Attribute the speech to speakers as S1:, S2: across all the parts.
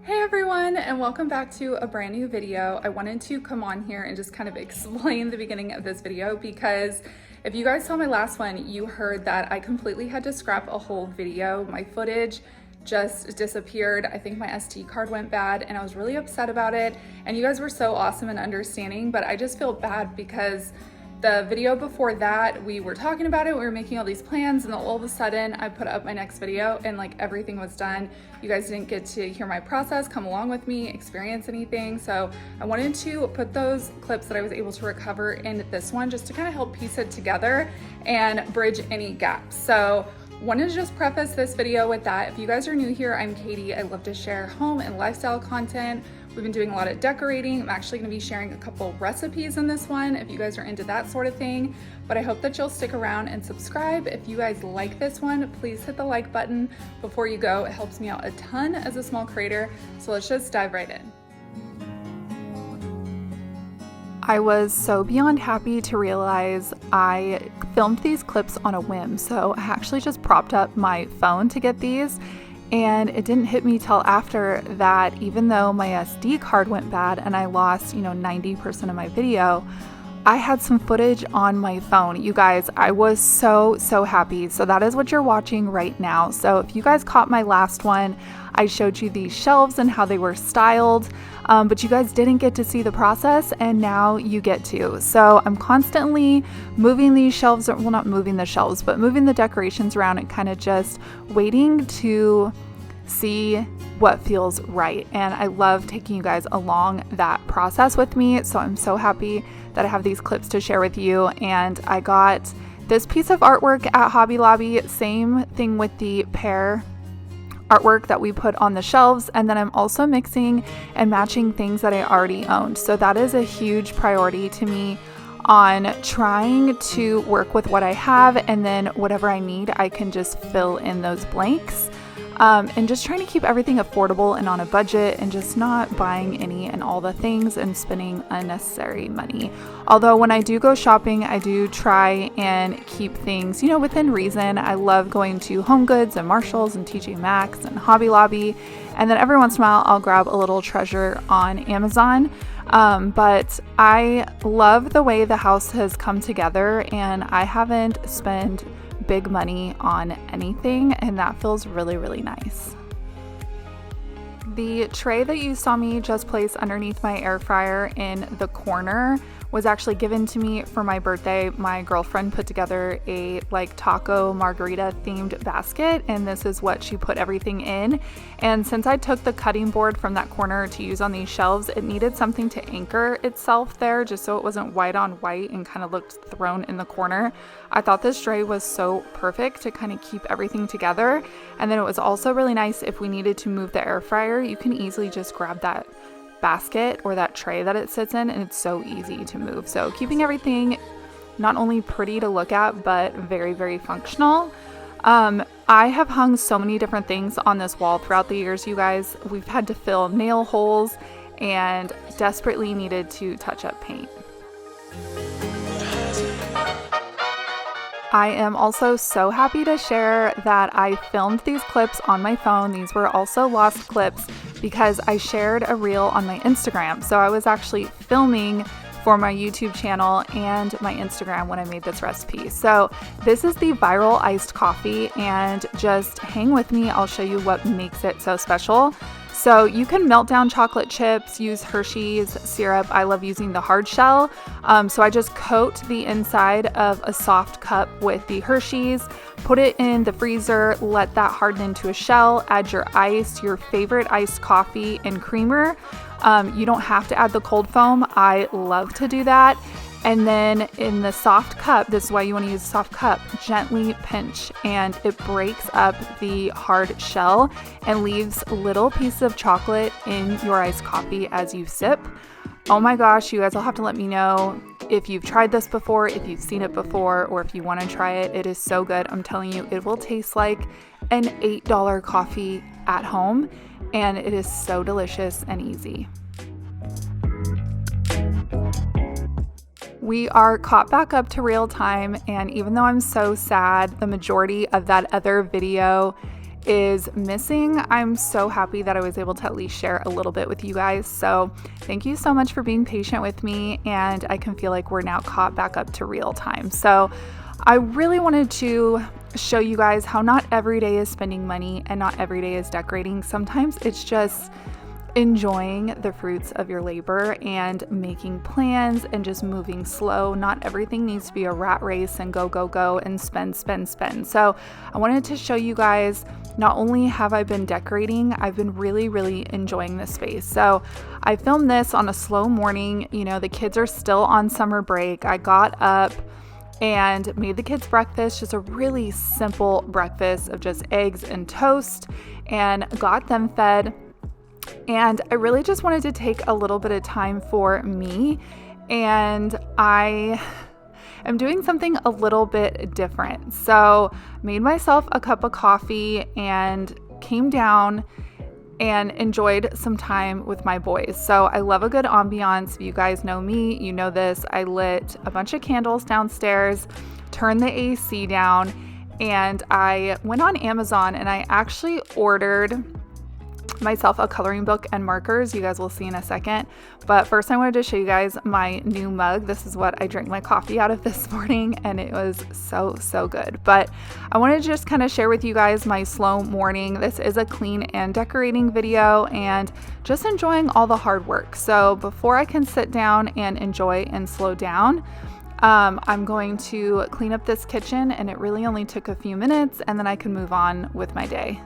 S1: Hey everyone, and welcome back to a brand new video. I wanted to come on here and just kind of explain the beginning of this video because if you guys saw my last one, you heard that I completely had to scrap a whole video. My footage just disappeared. I think my SD card went bad and I was really upset about it. And you guys were so awesome and understanding, but I just feel bad because the video before that, we were talking about it, we were making all these plans, and then all of a sudden I put up my next video and like everything was done. You guys didn't get to hear my process, come along with me, experience anything. So I wanted to put those clips that I was able to recover in this one just to kind of help piece it together and bridge any gaps. So wanted to just preface this video with that. If you guys are new here, I'm Katie. I love to share home and lifestyle content. We've been doing a lot of decorating. I'm actually gonna be sharing a couple recipes in this one if you guys are into that sort of thing. But I hope that you'll stick around and subscribe. If you guys like this one, please hit the like button before you go. It helps me out a ton as a small creator. So let's just dive right in. I was so beyond happy to realize I filmed these clips on a whim. So I actually just propped up my phone to get these. And it didn't hit me till after that, even though my SD card went bad and I lost, 90% of my video, I had some footage on my phone. You guys, I was so happy. So that is what you're watching right now. So if you guys caught my last one, I showed you these shelves and how they were styled, but you guys didn't get to see the process, and now you get to. So I'm constantly moving these shelves, well, not moving the shelves, but moving the decorations around and kind of just waiting to see what feels right. And I love taking you guys along that process with me. So I'm so happy that I have these clips to share with you. And I got this piece of artwork at Hobby Lobby, same thing with the pear artwork that we put on the shelves. And then I'm also mixing and matching things that I already owned. So that is a huge priority to me on trying to work with what I have, and then whatever I need, I can just fill in those blanks. And just trying to keep everything affordable and on a budget, and just not buying any and all the things and spending unnecessary money. Although when I do go shopping, I do try and keep things, within reason. I love going to Home Goods and Marshalls and TJ Maxx and Hobby Lobby. And then every once in a while, I'll grab a little treasure on Amazon. But I love the way the house has come together, and I haven't spent big money on anything, and that feels really nice. The tray that you saw me just place underneath my air fryer in the corner was actually given to me for my birthday. My girlfriend put together a taco margarita themed basket, and this is what she put everything in. And since I took the cutting board from that corner to use on these shelves, it needed something to anchor itself there just so it wasn't white on white and kind of looked thrown in the corner. I thought this tray was so perfect to kind of keep everything together. And then it was also really nice if we needed to move the air fryer, you can easily just grab that basket or that tray that it sits in, and it's so easy to move. So keeping everything not only pretty to look at, but very functional. I have hung so many different things on this wall throughout the years, you guys. We've had to fill nail holes and desperately needed to touch up paint. I am also so happy to share that I filmed these clips on my phone. These were also lost clips because I shared a reel on my Instagram. So I was actually filming for my YouTube channel and my Instagram when I made this recipe. So this is the viral iced coffee, and just hang with me. I'll show you what makes it so special. So you can melt down chocolate chips, use Hershey's syrup. I love using the hard shell. So I just coat the inside of a soft cup with the Hershey's, put it in the freezer, let that harden into a shell, add your ice, your favorite iced coffee and creamer. You don't have to add the cold foam. I love to do that. And then in the soft cup, this is why you want to use a soft cup, gently pinch, and it breaks up the hard shell and leaves little pieces of chocolate in your iced coffee as you sip. Oh my gosh, you guys will have to let me know if you've tried this before, if you've seen it before, or if you want to try it. It is so good. I'm telling you, it will taste like an $8 coffee at home, and it is so delicious and easy. We are caught back up to real time, and even though I'm so sad, the majority of that other video is missing, I'm so happy that I was able to at least share a little bit with you guys. So thank you so much for being patient with me, and I can feel like we're now caught back up to real time. So I really wanted to show you guys how not every day is spending money and not every day is decorating. Sometimes it's just enjoying the fruits of your labor and making plans and just moving slow. Not everything needs to be a rat race and go and spend. So I wanted to show you guys, not only have I been decorating, I've been really enjoying this space. So I filmed this on a slow morning. You know, the kids are still on summer break. I got up and made the kids breakfast, just a really simple breakfast of just eggs and toast, and got them fed. And I really just wanted to take a little bit of time for me, and I am doing something a little bit different. So made myself a cup of coffee and came down and enjoyed some time with my boys. So I love a good ambiance. If you guys know me, you know this. I lit a bunch of candles downstairs, turned the AC down, and I went on Amazon and I actually ordered myself a coloring book and markers. You guys will see in a second. But first I wanted to show you guys my new mug. This is what I drank my coffee out of this morning, and it was so good. But I wanted to just kind of share with you guys my slow morning. This is a clean and decorating video and just enjoying all the hard work. So before I can sit down and enjoy and slow down, I'm going to clean up this kitchen, and it really only took a few minutes, and then I can move on with my day.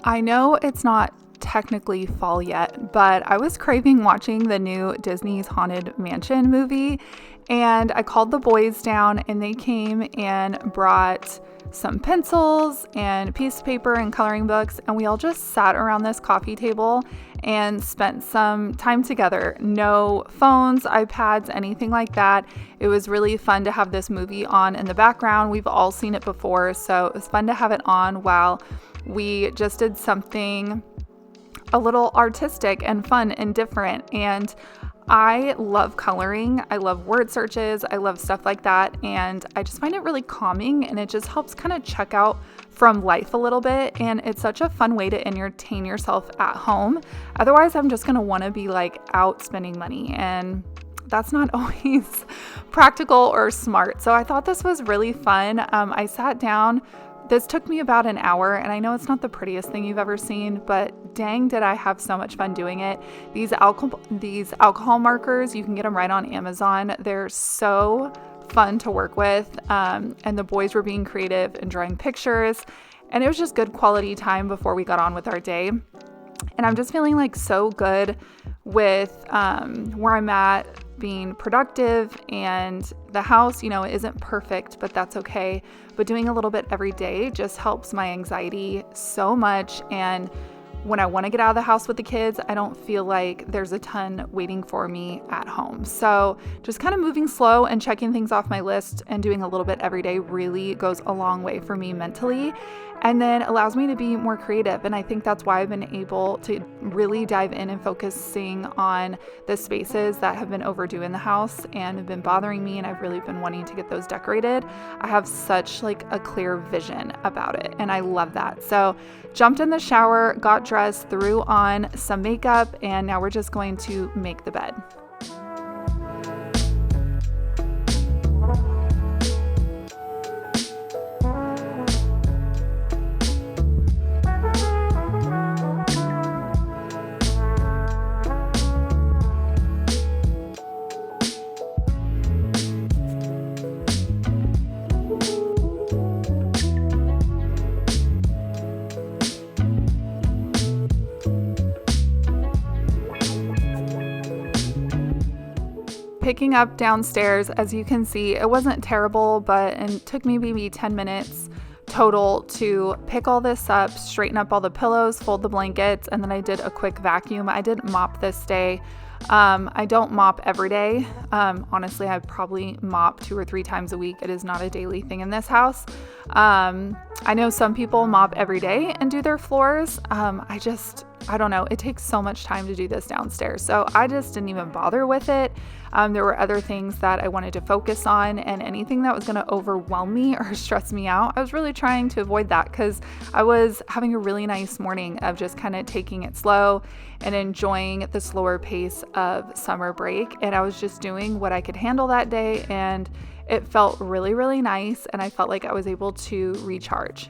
S1: I know it's not technically fall yet, but I was craving watching the new Disney's Haunted Mansion movie, and I called the boys down and they came and brought some pencils and piece of paper and coloring books, and we all just sat around this coffee table and spent some time together. No phones, iPads, anything like that. It was really fun to have this movie on in the background. We've all seen it before, so it was fun to have it on while we just did something a little artistic and fun and different. And I love coloring. I love word searches. I love stuff like that. And I just find it really calming, and it just helps kind of check out from life a little bit. And it's such a fun way to entertain yourself at home. Otherwise, I'm just going to want to be like out spending money, and that's not always practical or smart. So I thought this was really fun. I sat down. This took me about an hour, and I know it's not the prettiest thing you've ever seen, but dang, did I have so much fun doing it. These alcohol markers, you can get them right on Amazon. They're so fun to work with, and the boys were being creative and drawing pictures, and it was just good quality time before we got on with our day. And I'm just feeling like so good with where I'm at, being productive, and the house, you know, isn't perfect, but that's okay. But doing a little bit every day just helps my anxiety so much. And when I want to get out of the house with the kids, I don't feel like there's a ton waiting for me at home. So just kind of moving slow and checking things off my list and doing a little bit every day really goes a long way for me mentally, and then allows me to be more creative. And I think that's why I've been able to really dive in and focusing on the spaces that have been overdue in the house and have been bothering me, and I've really been wanting to get those decorated. I have such like a clear vision about it, and I love that. So jumped in the shower, got dressed, threw on some makeup, and now we're just going to make the bed. picking up downstairs, as you can see, it wasn't terrible, but it took me maybe 10 minutes total to pick all this up, straighten up all the pillows, fold the blankets, and then I did a quick vacuum. I didn't mop this day. I don't mop every day. Honestly, I probably mop 2 or 3 times a week. It is not a daily thing in this house. I know some people mop every day and do their floors. I don't know. It takes so much time to do this downstairs. So I just didn't even bother with it. There were other things that I wanted to focus on, and anything that was going to overwhelm me or stress me out, I was really trying to avoid that, because I was having a really nice morning of just kind of taking it slow and enjoying the slower pace of summer break. And I was just doing what I could handle that day, and it felt really, really nice. And I felt like I was able to recharge.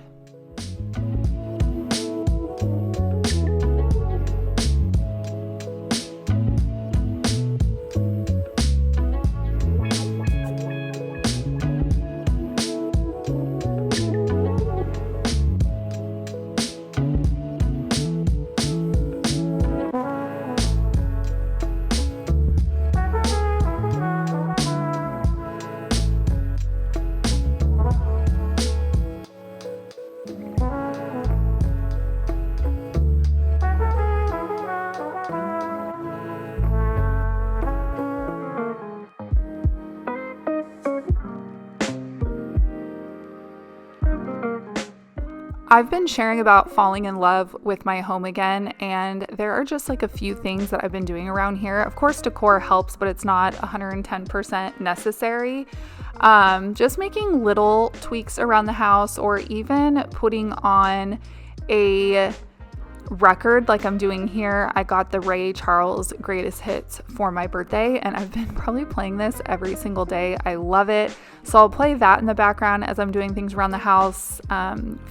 S1: I've been sharing about falling in love with my home again, and there are just like a few things that I've been doing around here. Of course, decor helps, but it's not 110% necessary. Just making little tweaks around the house, or even putting on a record like I'm doing here. I got the Ray Charles Greatest Hits for my birthday, and I've been probably playing this every single day. I love it. So I'll play that in the background as I'm doing things around the house.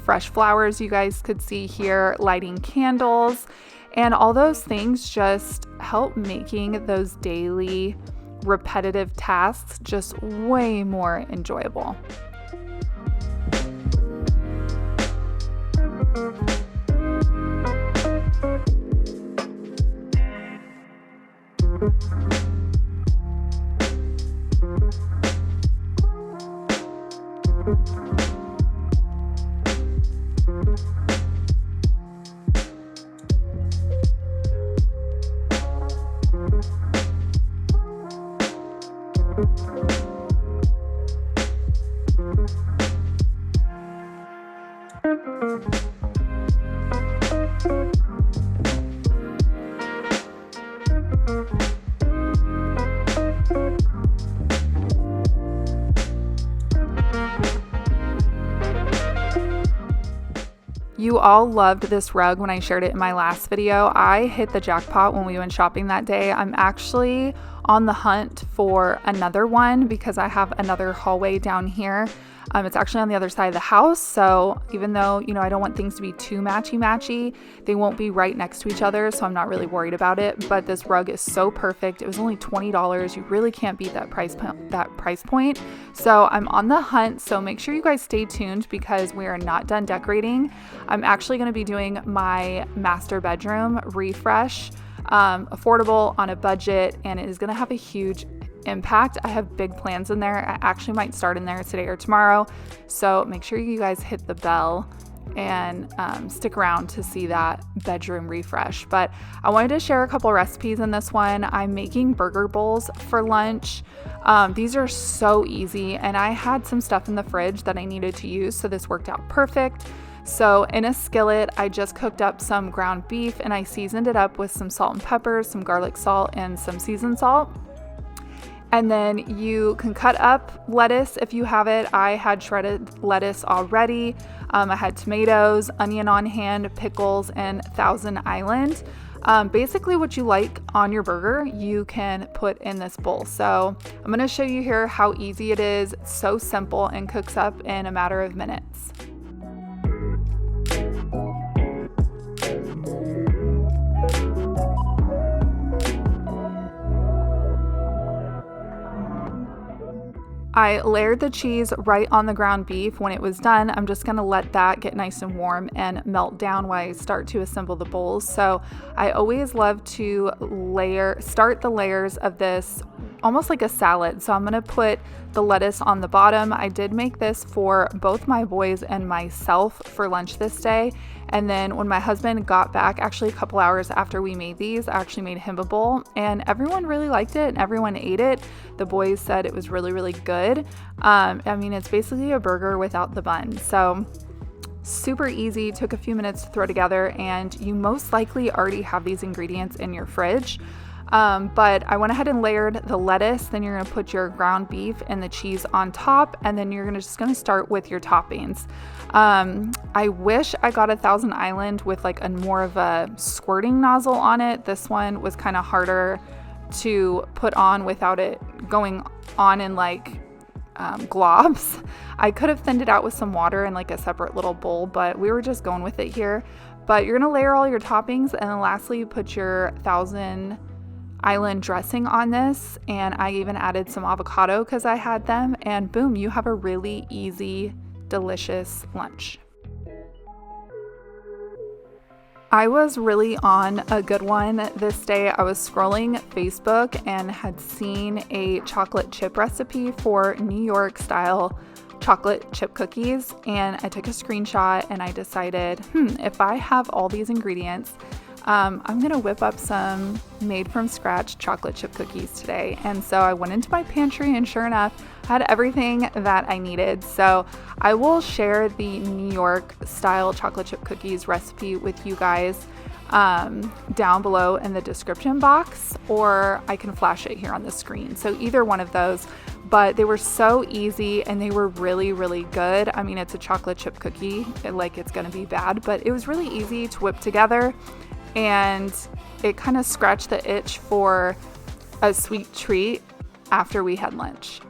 S1: Fresh flowers you guys could see here, lighting candles, and all those things just help making those daily repetitive tasks just way more enjoyable. You all loved this rug when I shared it in my last video. I hit the jackpot when we went shopping that day. I'm actually on the hunt for another one because I have another hallway down here. It's actually on the other side of the house, so even though, I don't want things to be too matchy-matchy, they won't be right next to each other, so I'm not really worried about it. But this rug is so perfect. It was only $20. You really can't beat that price point. So I'm on the hunt, so make sure you guys stay tuned because we are not done decorating. I'm actually going to be doing my master bedroom refresh, affordable, on a budget, and it is going to have a huge impact. I have big plans in there. I actually might start in there today or tomorrow, so make sure you guys hit the bell and stick around to see that bedroom refresh. But I wanted to share a couple recipes in this one. I'm making burger bowls for lunch. These are so easy, and I had some stuff in the fridge that I needed to use, so this worked out perfect. So in a skillet, I just cooked up some ground beef and I seasoned it up with some salt and pepper, some garlic salt, and some seasoned salt. And then you can cut up lettuce if you have it. I had shredded lettuce already. I had tomatoes, onion on hand, pickles, and Thousand Island. Basically what you like on your burger, you can put in this bowl. So I'm going to show you here how easy it is. It's so simple and cooks up in a matter of minutes. I layered the cheese right on the ground beef. When it was done, I'm just gonna let that get nice and warm and melt down while I start to assemble the bowls. So I always love to start the layers of this almost like a salad. So I'm gonna put the lettuce on the bottom. I did make this for both my boys and myself for lunch this day. And then when my husband got back, actually a couple hours after we made these, I actually made him a bowl, and everyone really liked it and everyone ate it. The boys said it was really, really good. I mean, it's basically a burger without the bun. So super easy, took a few minutes to throw together, and you most likely already have these ingredients in your fridge. But I went ahead and layered the lettuce, then you're gonna put your ground beef and the cheese on top, and then you're just gonna start with your toppings. I wish I got a Thousand Island with like a more of a squirting nozzle on it. This one was kind of harder to put on without it going on in like globs. I could have thinned it out with some water in like a separate little bowl, but we were just going with it here. But you're gonna layer all your toppings, and then lastly you put your Thousand Island dressing on this, and I even added some avocado because I had them, and boom, you have a really easy, delicious lunch. I was really on a good one this day. I was scrolling Facebook and had seen a chocolate chip recipe for New York style chocolate chip cookies, and I took a screenshot and I decided, if I have all these ingredients, I'm gonna whip up some made from scratch chocolate chip cookies today. And so I went into my pantry, and sure enough, I had everything that I needed. So I will share the New York style chocolate chip cookies recipe with you guys down below in the description box, or I can flash it here on the screen. So either one of those, but they were so easy and they were really, really good. I mean, it's a chocolate chip cookie, like it's gonna be bad, but it was really easy to whip together, and it kind of scratched the itch for a sweet treat after we had lunch.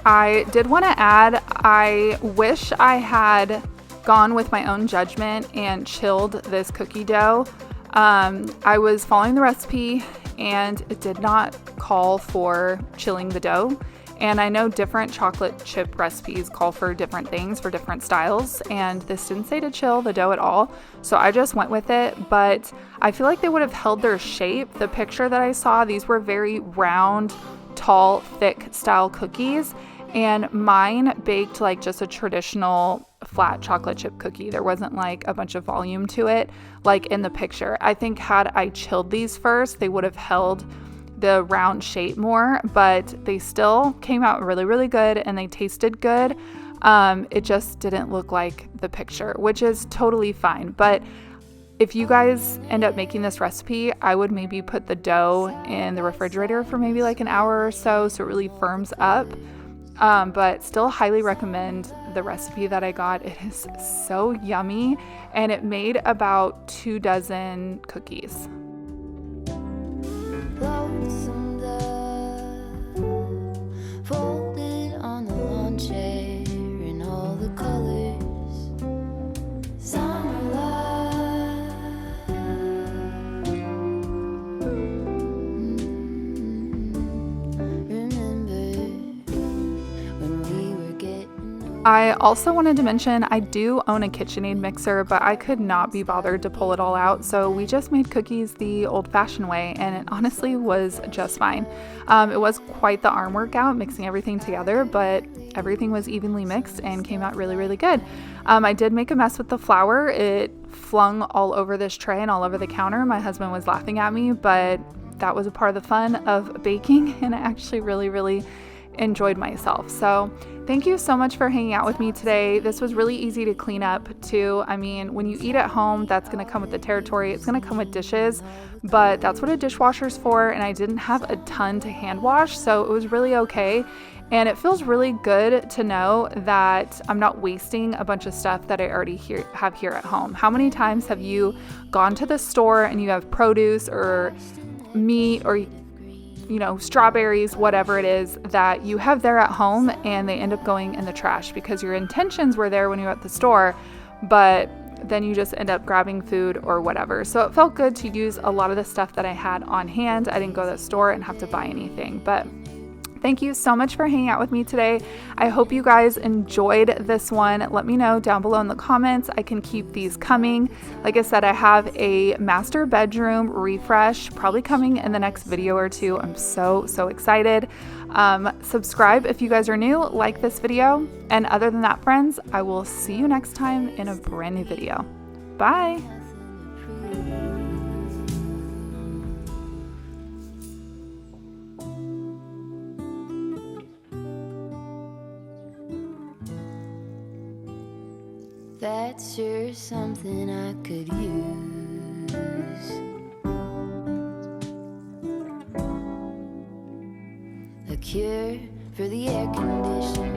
S1: I did want to add, I wish I had gone with my own judgment and chilled this cookie dough. I was following the recipe and it did not call for chilling the dough. And I know different chocolate chip recipes call for different things for different styles, and this didn't say to chill the dough at all. So I just went with it, but I feel like they would have held their shape. The picture that I saw, these were very round, tall, thick style cookies. And mine baked like just a traditional flat chocolate chip cookie. There wasn't like a bunch of volume to it like in the picture. I think had I chilled these first, they would have held the round shape more, but they still came out really, really good and they tasted good. It just didn't look like the picture, which is totally fine. But if you guys end up making this recipe, I would maybe put the dough in the refrigerator for maybe like an hour or so it really firms up. But still highly recommend the recipe that I got. It is so yummy, and it made about 2 dozen cookies.
S2: Lonesome dove, folded on the lawn chair in all the colors. Summer love. Remember when we were getting
S1: I also wanted to mention I do own a KitchenAid mixer, but I could not be bothered to pull it all out, so we just made cookies the old-fashioned way, and it honestly was just fine. It was quite the arm workout mixing everything together, but everything was evenly mixed and came out really, really good. I did make a mess with the flour. It flung all over this tray and all over the counter. My husband was laughing at me, but that was a part of the fun of baking, and I actually really, really enjoyed myself. So thank you so much for hanging out with me today. This was really easy to clean up too. I mean, when you eat at home, that's going to come with the territory. It's going to come with dishes, but that's what a dishwasher's for. And I didn't have a ton to hand wash, so it was really okay. And it feels really good to know that I'm not wasting a bunch of stuff that I already have here at home. How many times have you gone to the store and you have produce or meat or strawberries, whatever it is that you have there at home, and they end up going in the trash because your intentions were there when you were at the store, but then you just end up grabbing food or whatever. So it felt good to use a lot of the stuff that I had on hand. I didn't go to the store and have to buy anything, but thank you so much for hanging out with me today. I hope you guys enjoyed this one. Let me know down below in the comments. I can keep these coming. Like I said, I have a master bedroom refresh probably coming in the next video or two. I'm so excited. Subscribe if you guys are new, like this video. And other than that, friends, I will see you next time in a brand new video. Bye.
S2: That's sure something I could use. A cure for the air conditioning.